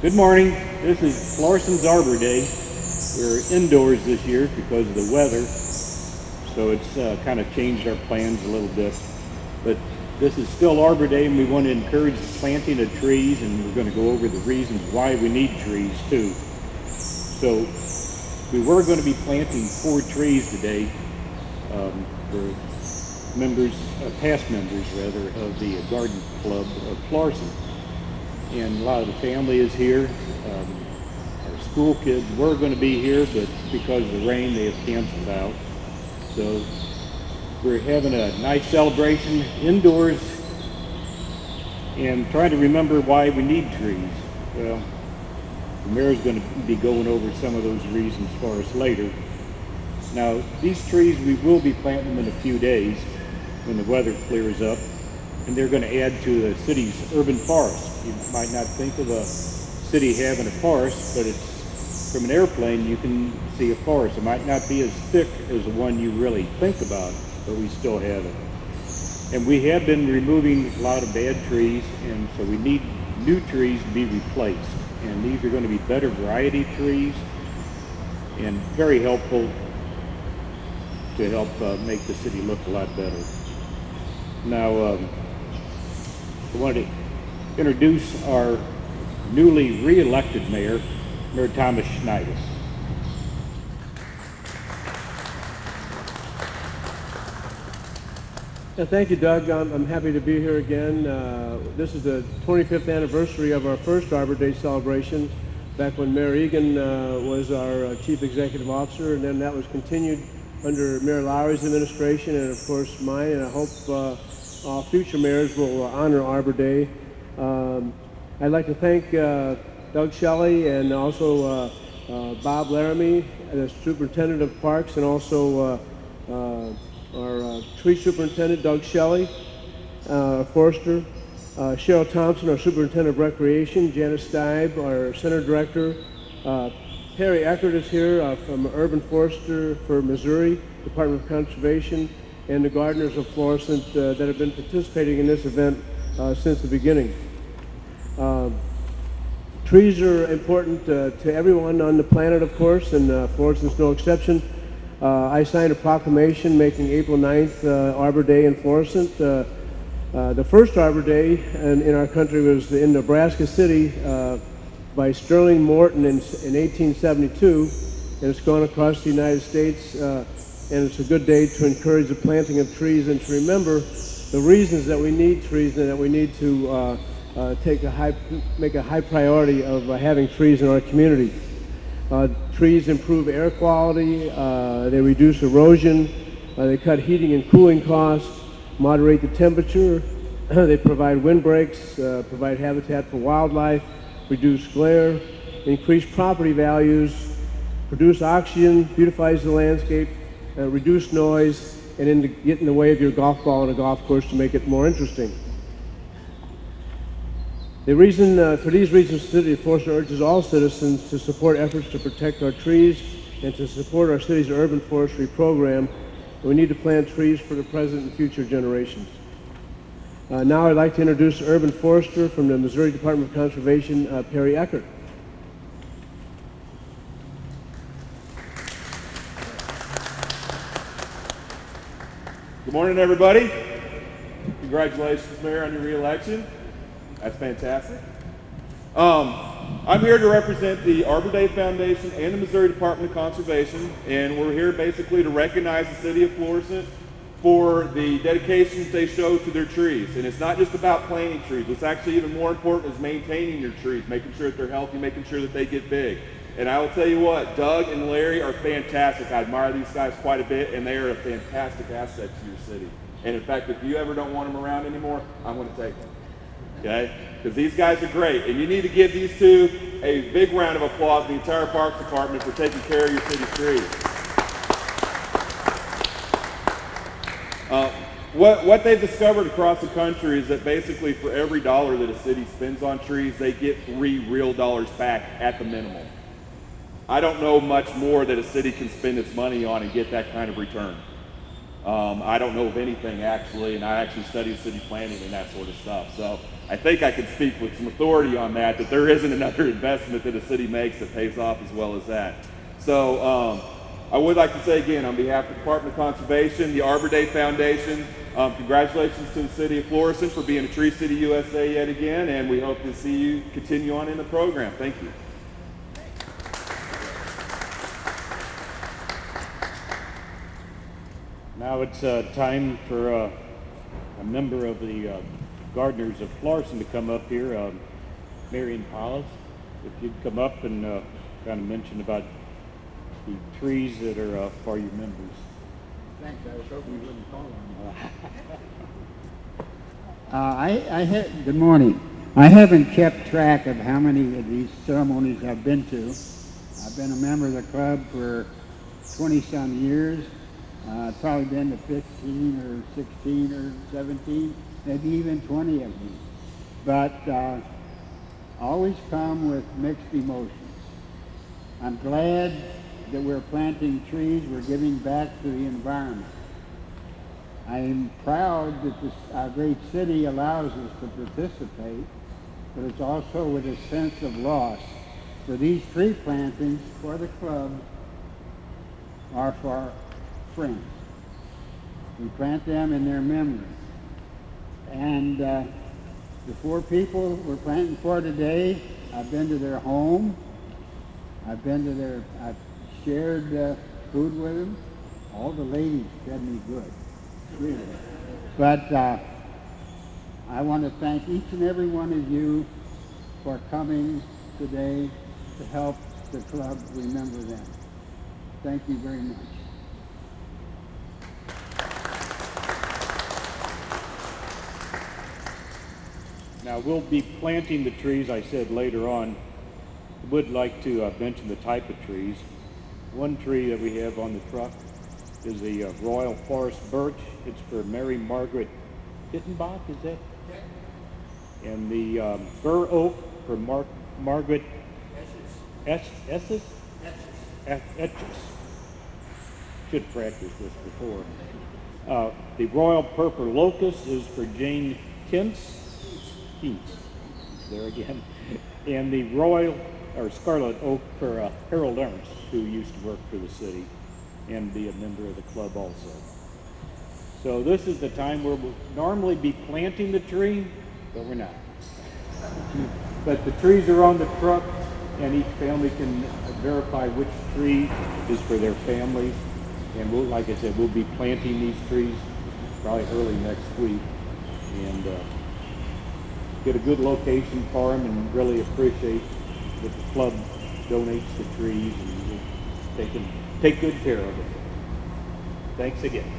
Good morning. This is Florissant's Arbor Day. We're indoors this year because of the weather, so it's kind of changed our plans a little bit. But this is still Arbor Day, and we want to encourage the planting of trees, and we're going to go over the reasons why we need trees too. So we were going to be planting 4 trees today for members, past members rather, of the Garden Club of Florissant. And a lot of the family is here. Our school kids were going to be here, but because of the rain, they have canceled out. So we're having a nice celebration indoors and trying to remember why we need trees. Well, the mayor's going to be going over some of those reasons for us later. Now, these trees, we will be planting them in a few days when the weather clears up, and they're going to add to the city's urban forest. You might not think of a city having a forest, but it's from an airplane you can see a forest. It might not be as thick as the one you really think about, but we still have it. And we have been removing a lot of bad trees, and so we need new trees to be replaced. And these are going to be better variety trees and very helpful to help make the city look a lot better. Now, I wanted to introduce our newly re-elected mayor, Mayor Thomas Schneider. Yeah, thank you, Doug. I'm happy to be here again. This is the 25th anniversary of our first Arbor Day celebration, back when Mayor Egan was our Chief Executive Officer, and then that was continued under Mayor Lowry's administration and, of course, mine, and I hope all future mayors will honor Arbor Day. I'd like to thank Doug Shelley and also Bob Laramie, the Superintendent of Parks, and also our Tree Superintendent, Doug Shelley, Forester, Cheryl Thompson, our Superintendent of Recreation, Janice Stibe, our Center Director, Perry Eckert is here from Urban Forester for Missouri, Department of Conservation, and the gardeners of Florissant that have been participating in this event since the beginning. Trees are important to everyone on the planet, of course, and Florissant's no exception. I signed a proclamation making April 9th Arbor Day in Florissant. The first Arbor Day in our country was in Nebraska City by Sterling Morton in 1872, and it's gone across the United States, and it's a good day to encourage the planting of trees and to remember the reasons that we need trees and that we need to make a high priority of having trees in our community. Trees improve air quality, they reduce erosion, they cut heating and cooling costs, moderate the temperature, they provide windbreaks, provide habitat for wildlife, reduce glare, increase property values, produce oxygen, beautifies the landscape, reduce noise, and get in the way of your golf ball on a golf course to make it more interesting. The reason, for these reasons, the City of Florissant urges all citizens to support efforts to protect our trees and to support our city's urban forestry program. We need to plant trees for the present and future generations. Now I'd like to introduce Urban Forester from the Missouri Department of Conservation, Perry Eckert. Good morning, everybody. Congratulations, Mayor, on your re-election. That's fantastic. I'm here to represent the Arbor Day Foundation and the Missouri Department of Conservation, and we're here basically to recognize the city of Florissant for the dedication that they show to their trees. And it's not just about planting trees. What's actually even more important is maintaining your trees, making sure that they're healthy, making sure that they get big. And I will tell you what, Doug and Larry are fantastic. I admire these guys quite a bit, and they are a fantastic asset to your city. And in fact, if you ever don't want them around anymore, I'm going to take them. Okay? Because these guys are great, and you need to give these two a big round of applause, the entire Parks Department, for taking care of your city's trees. What they've discovered across the country is that basically for every dollar that a city spends on trees, they get 3 real dollars back at the minimum. I don't know much more that a city can spend its money on and get that kind of return. I don't know of anything actually, and I actually studied city planning and that sort of stuff. So I think I can speak with some authority on that, that there isn't another investment that a city makes that pays off as well as that. So I would like to say again, on behalf of the Department of Conservation, the Arbor Day Foundation, congratulations to the City of Florissant for being a Tree City USA yet again, and we hope to see you continue on in the program. Thank you. Now it's time for a member of the Gardeners of Florissant to come up here, Marion Hollis. If you'd come up and kind of mention about the trees that are for your members. Thanks. I was hoping you wouldn't call on me. Good morning. I haven't kept track of how many of these ceremonies I've been to. I've been a member of the club for 20-some years. I've probably been to 15 or 16 or 17, maybe even 20 of these. But always come with mixed emotions. I'm glad that we're planting trees, we're giving back to the environment. I am proud that our great city allows us to participate, but it's also with a sense of loss. For these tree plantings for the club are for our friends. We plant them in their memory. And the 4 people we're planting for today, I've been to their home. I've shared food with them. All the ladies fed me good, really. But I want to thank each and every one of you for coming today to help the club remember them. Thank you very much. Now we'll be planting the trees, I said later on. I would like to mention the type of trees. One tree that we have on the truck is the Royal Forest Birch. It's for Mary Margaret Hittenbach, is that? And the Bur Oak for Margaret Esses? Etches. Should practice this before. The Royal Purple Locust is for Jane Kintz. There again. And the Royal or Scarlet Oak for Harold Ernst, who used to work for the city and be a member of the club also. So this is the time where we'll normally be planting the tree, but we're not. But the trees are on the truck, and each family can verify which tree is for their family. And we'll, like I said, we'll be planting these trees probably early next week, and get a good location for them, and really appreciate that the club donates the trees, and they can take good care of it. Thanks again.